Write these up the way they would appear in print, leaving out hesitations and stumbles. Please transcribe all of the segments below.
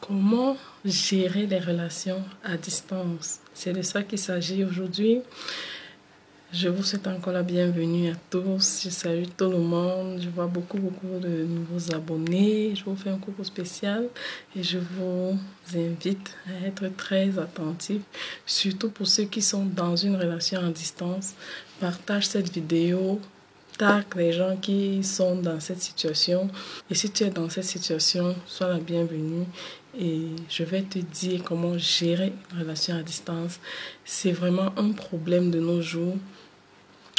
Comment gérer les relations à distance? C'est de ça qu'il s'agit aujourd'hui. Je vous souhaite encore la bienvenue à tous. Je salue tout le monde. Je vois beaucoup de nouveaux abonnés. Je vous fais un coucou spécial et je vous invite à être très attentifs, surtout pour ceux qui sont dans une relation à distance. Partage cette vidéo. Tag les gens qui sont dans cette situation. Et si tu es dans cette situation, sois la bienvenue. Et je vais te dire comment gérer une relation à distance. C'est vraiment un problème de nos jours.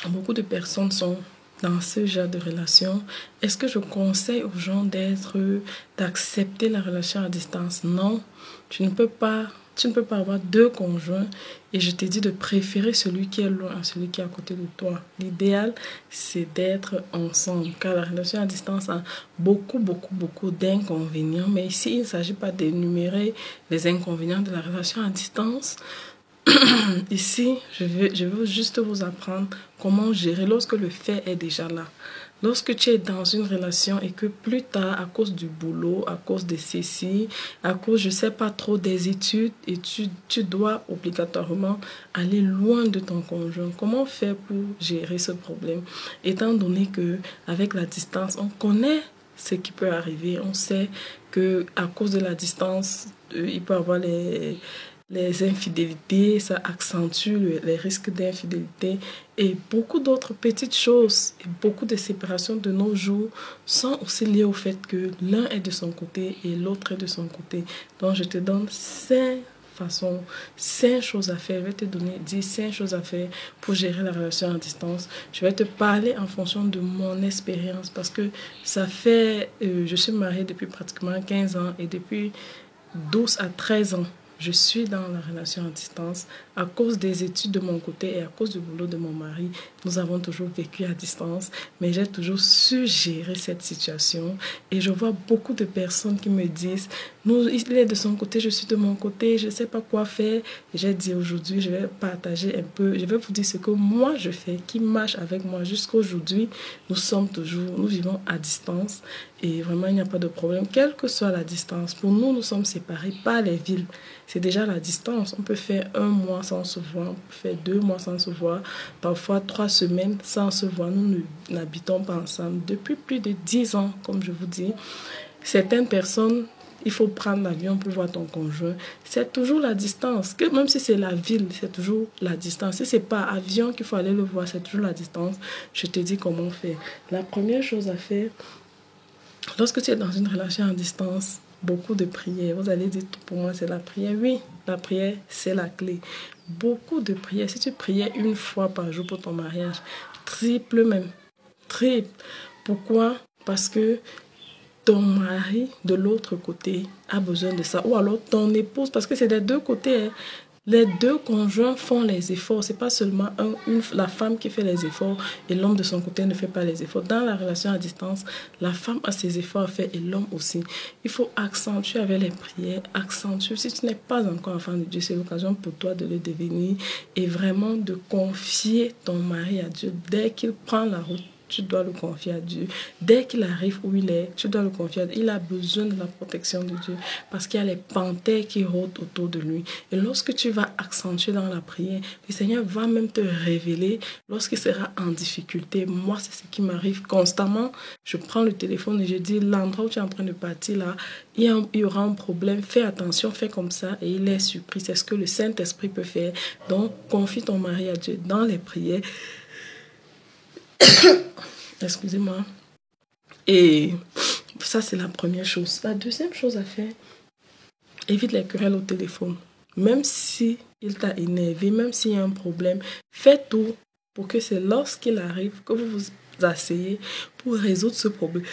Beaucoup de personnes sont dans ce genre de relation. Est-ce que je conseille aux gens d'accepter la relation à distance? Non, tu ne peux pas avoir deux conjoints et je te dis de préférer celui qui est loin à celui qui est à côté de toi. L'idéal, c'est d'être ensemble car la relation à distance a beaucoup d'inconvénients. Mais ici, il ne s'agit pas d'énumérer les inconvénients de la relation à distance. Ici, je veux juste vous apprendre comment gérer lorsque le fait est déjà là. Lorsque tu es dans une relation et que plus tard, à cause du boulot, à cause de ceci, à cause, je sais pas trop, des études, et tu dois obligatoirement aller loin de ton conjoint. Comment faire pour gérer ce problème? Étant donné que avec la distance, on connaît ce qui peut arriver. On sait que à cause de la distance, il peut y avoir les infidélités, ça accentue les risques d'infidélité et beaucoup d'autres petites choses. Et beaucoup de séparations de nos jours sont aussi liées au fait que l'un est de son côté et l'autre est de son côté. Donc je te donne 5 choses à faire. Je vais te donner 5 choses à faire pour gérer la relation à distance. Je vais te parler en fonction de mon expérience parce que ça fait, je suis mariée depuis pratiquement 15 ans et depuis 12 à 13 ans, je suis dans la relation à distance à cause des études de mon côté et à cause du boulot de mon mari. Nous avons toujours vécu à distance, mais j'ai toujours su gérer cette situation. Et je vois beaucoup de personnes qui me disent, il est de son côté, je suis de mon côté, je ne sais pas quoi faire. Et j'ai dit aujourd'hui, je vais partager un peu, je vais vous dire ce que moi je fais, qui marche avec moi. Jusqu'aujourd'hui, nous vivons à distance et vraiment il n'y a pas de problème, quelle que soit la distance. Pour nous, nous sommes séparés par les villes. C'est déjà la distance. On peut faire 1 mois sans se voir, on peut faire 2 mois sans se voir, parfois 3 semaines sans se voir. Nous n'habitons pas ensemble depuis plus de 10 ans, comme je vous dis. Certaines personnes, il faut prendre l'avion pour voir ton conjoint. C'est toujours la distance. Même si c'est la ville, c'est toujours la distance. Si ce n'est pas avion qu'il faut aller le voir, c'est toujours la distance. Je te dis comment faire. La première chose à faire, lorsque tu es dans une relation à distance, beaucoup de prières. Vous allez dire, pour moi, c'est la prière. Oui, la prière, c'est la clé. Beaucoup de prières. Si tu priais 1 fois par jour pour ton mariage, triple même. Triple. Pourquoi? Parce que ton mari, de l'autre côté, a besoin de ça. Ou alors ton épouse, parce que c'est des deux côtés, hein. Les deux conjoints font les efforts. C'est pas seulement la femme qui fait les efforts et l'homme de son côté ne fait pas les efforts. Dans la relation à distance, la femme a ses efforts à faire et l'homme aussi. Il faut accentuer avec les prières, accentuer. Si tu n'es pas encore enfant de Dieu, c'est l'occasion pour toi de le devenir et vraiment de confier ton mari à Dieu. Dès qu'il prend la route, tu dois le confier à Dieu. Dès qu'il arrive où il est, tu dois le confier à Dieu. Il a besoin de la protection de Dieu parce qu'il y a les panthères qui rôdent autour de lui. Et lorsque tu vas accentuer dans la prière, le Seigneur va même te révéler lorsqu'il sera en difficulté. Moi, c'est ce qui m'arrive constamment. Je prends le téléphone et je dis, l'endroit où tu es en train de partir là, il y aura un problème. Fais attention, fais comme ça. Et il est surpris. C'est ce que le Saint-Esprit peut faire. Donc, confie ton mari à Dieu dans les prières. Excusez-moi. Et ça, c'est la première chose. La deuxième chose à faire, évite les querelles au téléphone. Même si il t'a énervé, même s'il y a un problème, fais tout pour que c'est lorsqu'il arrive que vous vous asseyez pour résoudre ce problème.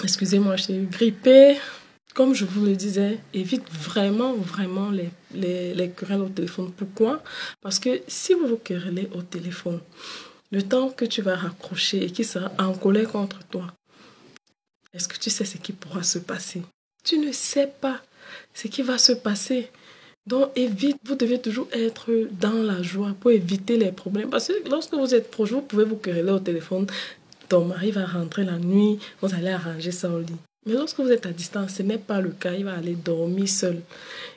Excusez-moi, je suis grippée. Comme je vous le disais, évite vraiment les querelles au téléphone. Pourquoi? Parce que si vous vous querellez au téléphone, le temps que tu vas raccrocher et qu'il sera en colère contre toi, est-ce que tu sais ce qui pourra se passer? Tu ne sais pas ce qui va se passer. Donc, vous devez toujours être dans la joie pour éviter les problèmes. Parce que lorsque vous êtes proche, vous pouvez vous quereller au téléphone. ton mari va rentrer la nuit, vous allez arranger ça au lit. Mais lorsque vous êtes à distance, ce n'est pas le cas. Il va aller dormir seul.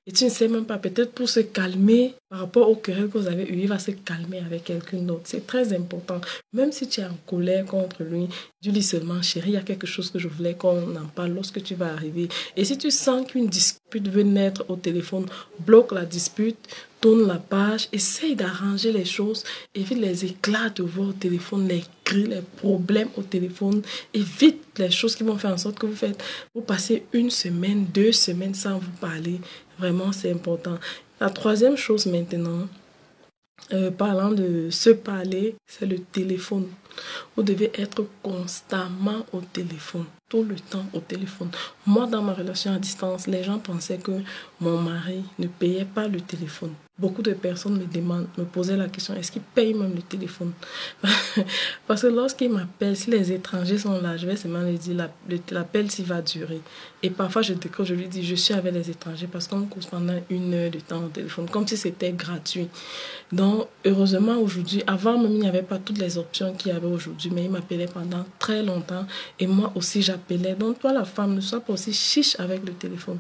Et tu ne sais même pas, peut-être pour se calmer par rapport aux querelles que vous avez eues, il va se calmer avec quelqu'un d'autre. C'est très important. Même si tu es en colère contre lui, tu dis seulement, chérie, il y a quelque chose que je voulais qu'on en parle lorsque tu vas arriver. Et si tu sens qu'une dispute veut naître au téléphone, bloque la dispute, tourne la page, essaye d'arranger les choses, évite les éclats de voix au téléphone, les cris, les problèmes au téléphone, évite les choses qui vont faire en sorte que vous passez 1 semaine, 2 semaines sans vous parler. Vraiment, c'est important. La troisième chose maintenant, parlant de se parler, c'est le téléphone. Vous devez être constamment au téléphone, tout le temps au téléphone. Moi, dans ma relation à distance, les gens pensaient que mon mari ne payait pas le téléphone. Beaucoup de personnes me posaient la question, est-ce qu'il paye même le téléphone? Parce que lorsqu'il m'appelle, si les étrangers sont là, je vais seulement lui dire, l'appel s'il va durer. Et parfois, je lui dis, je suis avec les étrangers parce qu'on cause pendant 1 heure de temps au téléphone, comme si c'était gratuit. Donc, heureusement, aujourd'hui, avant même, il n'y avait pas toutes les options qu'il y avait aujourd'hui, mais il m'appelait pendant très longtemps et moi aussi, j'appelais. Donc, toi, la femme, ne sois pas aussi chiche avec le téléphone.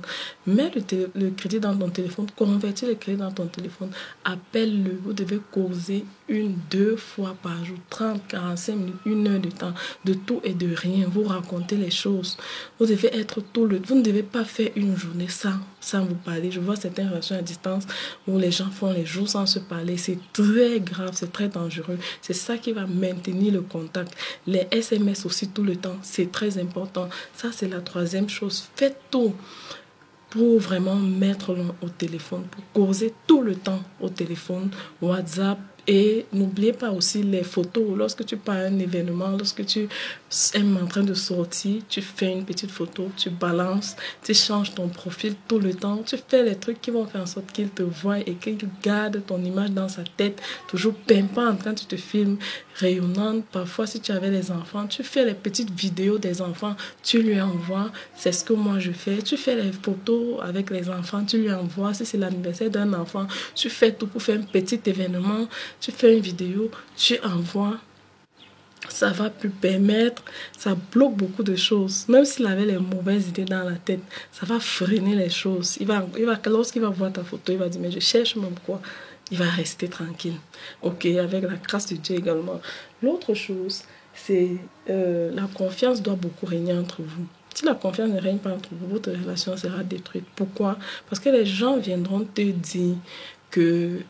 Mets le crédit dans ton téléphone, convertis le crédit dans ton téléphone, appelle-le. Vous devez causer 1, 2 fois par jour, 30, 45 minutes, 1 heure de temps, de tout et de rien. Vous racontez les choses. Vous devez être vous ne devez pas faire une journée sans vous parler. Je vois certaines relations à distance où les gens font les jours sans se parler. C'est très grave, c'est très dangereux. C'est ça qui va maintenir le contact. Les SMS aussi tout le temps, c'est très important. Ça, c'est la troisième chose. Faites tout pour vraiment mettre au téléphone, pour causer tout le temps au téléphone, WhatsApp. Et n'oubliez pas aussi les photos. Lorsque tu pars à un événement, lorsque tu es en train de sortir, tu fais une petite photo, tu balances, tu changes ton profil tout le temps. Tu fais les trucs qui vont faire en sorte qu'il te voie et qu'il garde ton image dans sa tête. Toujours pimpant en train de te filmer, rayonnante. Parfois, si tu avais les enfants, tu fais les petites vidéos des enfants, tu lui envoies. C'est ce que moi je fais. Tu fais les photos avec les enfants, tu lui envoies. Si c'est l'anniversaire d'un enfant, tu fais tout pour faire un petit événement. Tu fais une vidéo, tu envoies, ça va plus permettre, ça bloque beaucoup de choses. Même s'il avait les mauvaises idées dans la tête, ça va freiner les choses. Lorsqu'il va voir ta photo, il va dire, mais je cherche même quoi. Il va rester tranquille. Ok, avec la grâce de Dieu également. L'autre chose, c'est la confiance doit beaucoup régner entre vous. Si la confiance ne règne pas entre vous, votre relation sera détruite. Pourquoi? Parce que les gens viendront te dire que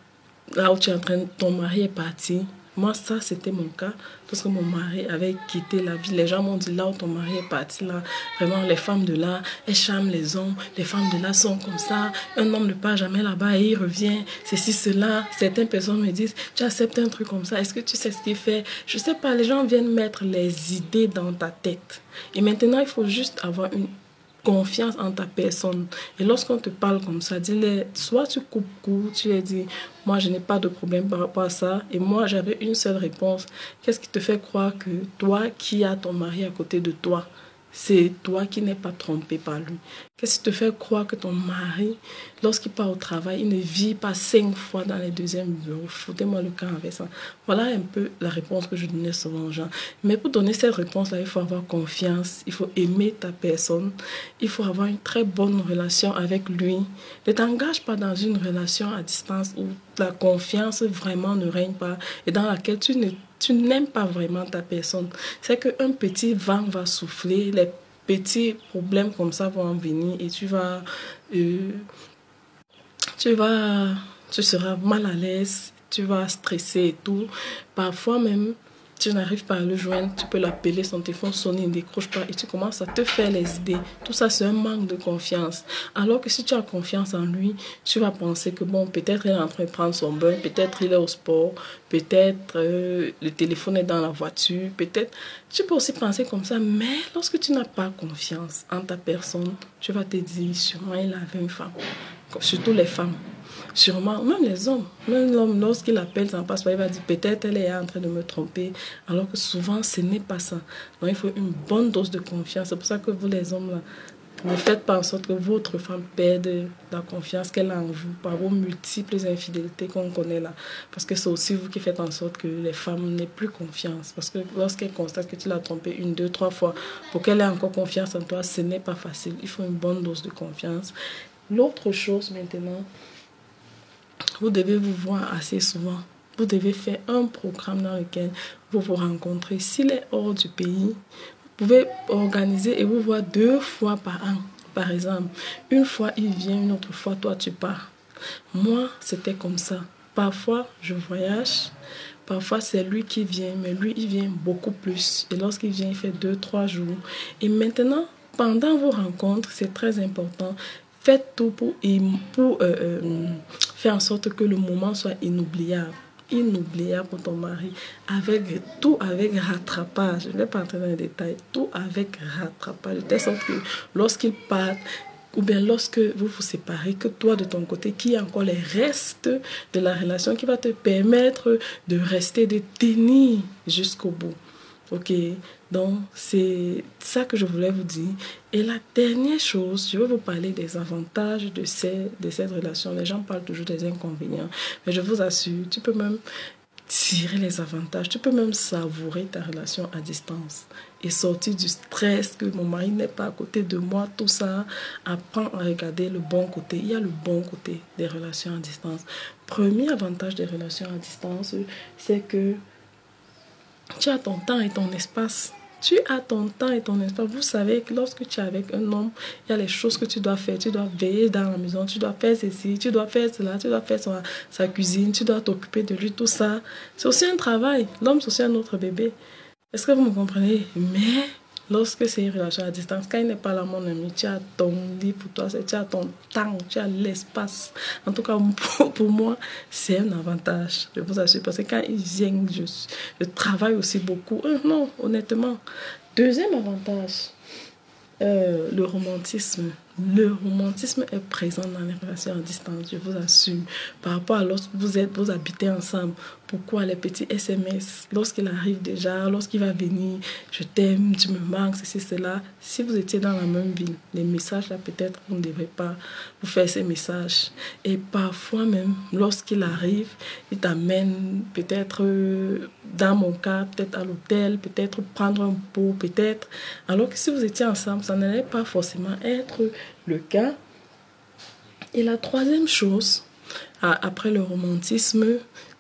là où tu es en train, ton mari est parti. Moi, ça, c'était mon cas. Parce que mon mari avait quitté la vie. Les gens m'ont dit, là où ton mari est parti, là, vraiment, les femmes de là, elles charment les hommes. Les femmes de là sont comme ça. Un homme ne part jamais là-bas et il revient. Ceci, cela. Certaines personnes me disent, tu acceptes un truc comme ça. Est-ce que tu sais ce qu'il fait? Je sais pas. Les gens viennent mettre les idées dans ta tête. Et maintenant, il faut juste avoir une confiance en ta personne. Et lorsqu'on te parle comme ça, dis-le, soit tu coupes court, tu leur dis, moi je n'ai pas de problème par rapport à ça. Et moi j'avais une seule réponse. Qu'est-ce qui te fait croire que toi qui as ton mari à côté de toi, c'est toi qui n'es pas trompé par lui? Qu'est-ce qui te fait croire que ton mari, lorsqu'il part au travail, il ne vit pas 5 fois dans les deuxièmes bureaux? Foutez-moi le camp avec ça. Voilà un peu la réponse que je donnais souvent aux gens. Mais pour donner cette réponse-là, il faut avoir confiance, il faut aimer ta personne, il faut avoir une très bonne relation avec lui. Ne t'engage pas dans une relation à distance où la confiance vraiment ne règne pas et dans laquelle tu n'aimes pas vraiment ta personne. C'est qu'un petit vent va souffler, les petits problèmes comme ça vont en venir et tu seras mal à l'aise, tu vas stresser et tout. Parfois même, tu n'arrives pas à le joindre, tu peux l'appeler, son téléphone sonne, il ne décroche pas et tu commences à te faire les idées. Tout ça, c'est un manque de confiance. Alors que si tu as confiance en lui, tu vas penser que bon, peut-être il est en train de prendre son bain, peut-être il est au sport, peut-être le téléphone est dans la voiture, peut-être... Tu peux aussi penser comme ça, mais lorsque tu n'as pas confiance en ta personne, tu vas te dire, sûrement il avait une femme. Surtout les femmes. Sûrement, même les hommes. Même l'homme, lorsqu'il appelle, ça ne passe pas. Il va dire, peut-être elle est en train de me tromper. Alors que souvent, ce n'est pas ça. Donc, il faut une bonne dose de confiance. C'est pour ça que vous, les hommes, là, Ne faites pas en sorte que votre femme perde la confiance qu'elle a en vous par vos multiples infidélités qu'on connaît là. Parce que c'est aussi vous qui faites en sorte que les femmes n'aient plus confiance. Parce que lorsqu'elles constatent que tu l'as trompée 1, 2, 3 fois, pour qu'elle ait encore confiance en toi, ce n'est pas facile. Il faut une bonne dose de confiance. L'autre chose maintenant, vous devez vous voir assez souvent. Vous devez faire un programme dans lequel vous vous rencontrez. S'il est hors du pays, vous pouvez organiser et vous voir 2 fois par an. Par exemple, une fois il vient, une autre fois toi tu pars. Moi, c'était comme ça. Parfois, je voyage. Parfois, c'est lui qui vient, mais lui, il vient beaucoup plus. Et lorsqu'il vient, il fait 2, 3 jours. Et maintenant, pendant vos rencontres, c'est très important. Faites tout pour faire en sorte que le moment soit inoubliable. Inoubliable pour ton mari. Tout avec rattrapage. Je ne vais pas entrer dans les détails. Tout avec rattrapage. De telle sorte que lorsqu'il part, ou bien lorsque vous vous séparez, que toi de ton côté, qu'il y a encore les restes de la relation qui va te permettre de rester, de tenir jusqu'au bout. Ok, donc c'est ça que je voulais vous dire. Et la dernière chose, je vais vous parler des avantages de cette relation. Les gens parlent toujours des inconvénients, mais je vous assure, tu peux même tirer les avantages. Tu peux même savourer ta relation à distance et sortir du stress que mon mari n'est pas à côté de moi, tout ça. Apprends à regarder le bon côté. Il y a le bon côté des relations à distance. Premier avantage des relations à distance, c'est que tu as ton temps et ton espace. Tu as ton temps et ton espace. Vous savez que lorsque tu es avec un homme, il y a les choses que tu dois faire. Tu dois veiller dans la maison, tu dois faire ceci, tu dois faire cela, tu dois faire sa cuisine, tu dois t'occuper de lui, tout ça. C'est aussi un travail. L'homme, c'est aussi un autre bébé. Est-ce que vous me comprenez? Mais lorsque c'est une relation à distance, quand il n'est pas là, mon ami, tu as ton lit pour toi, tu as ton temps, tu as l'espace. En tout cas, pour moi, c'est un avantage. Je vous assure, parce que quand il vient, je travaille aussi beaucoup. Non, honnêtement. Deuxième avantage, le romantisme. Le romantisme est présent dans les relations à distance, je vous assure. Par rapport à lorsque vous habitez ensemble, pourquoi les petits SMS, lorsqu'il arrive déjà, lorsqu'il va venir, je t'aime, tu me manques, ceci, cela. Si vous étiez dans la même ville, les messages là, peut-être vous ne devrez pas vous faire ces messages. Et parfois même, lorsqu'il arrive, il t'amène peut-être, dans mon cas, peut-être à l'hôtel, peut-être prendre un pot, peut-être. Alors que si vous étiez ensemble, ça n'allait pas forcément être le cas. Et la troisième chose, après le romantisme,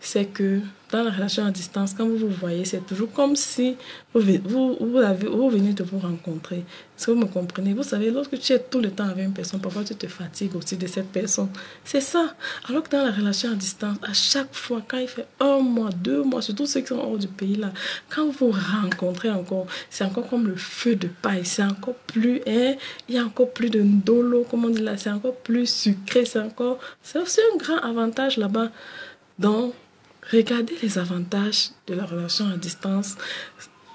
c'est que dans la relation à distance, quand vous vous voyez, c'est toujours comme si vous venez de vous rencontrer. Est-ce que vous me comprenez? Vous savez, lorsque tu es tout le temps avec une personne, parfois tu te fatigues aussi de cette personne. C'est ça. Alors que dans la relation à distance, à chaque fois, quand il fait 1 mois, 2 mois, surtout ceux qui sont hors du pays là, quand vous vous rencontrez encore, c'est encore comme le feu de paille. C'est encore plus, il y a encore plus de ndolo, comme on dit là, c'est encore plus sucré, c'est aussi un grand avantage là-bas. Donc, regardez les avantages de la relation à distance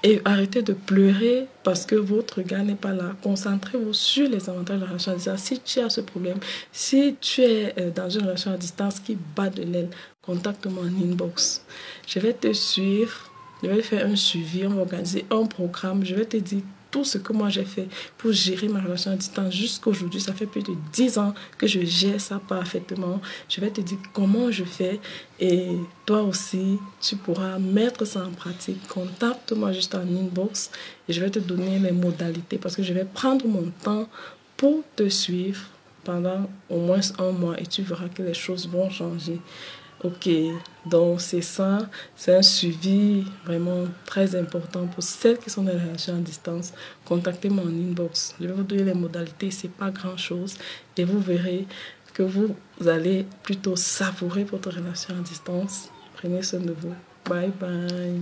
et arrêtez de pleurer parce que votre gars n'est pas là. Concentrez-vous sur les avantages de la relation à distance. Si tu as ce problème, si tu es dans une relation à distance qui bat de l'aile, contacte-moi en inbox. Je vais te suivre, je vais faire un suivi, on va organiser un programme, je vais te dire tout ce que moi j'ai fait pour gérer ma relation à distance jusqu'à aujourd'hui. Ça fait plus de 10 ans que je gère ça parfaitement. Je vais te dire comment je fais et toi aussi, tu pourras mettre ça en pratique. Contacte-moi juste en inbox et je vais te donner les modalités parce que je vais prendre mon temps pour te suivre pendant au moins 1 mois et tu verras que les choses vont changer. Ok, donc c'est ça, c'est un suivi vraiment très important pour celles qui sont dans la relation à distance. Contactez-moi en inbox, je vais vous donner les modalités, c'est pas grand chose et vous verrez que vous allez plutôt savourer votre relation à distance. Prenez soin de vous, bye bye.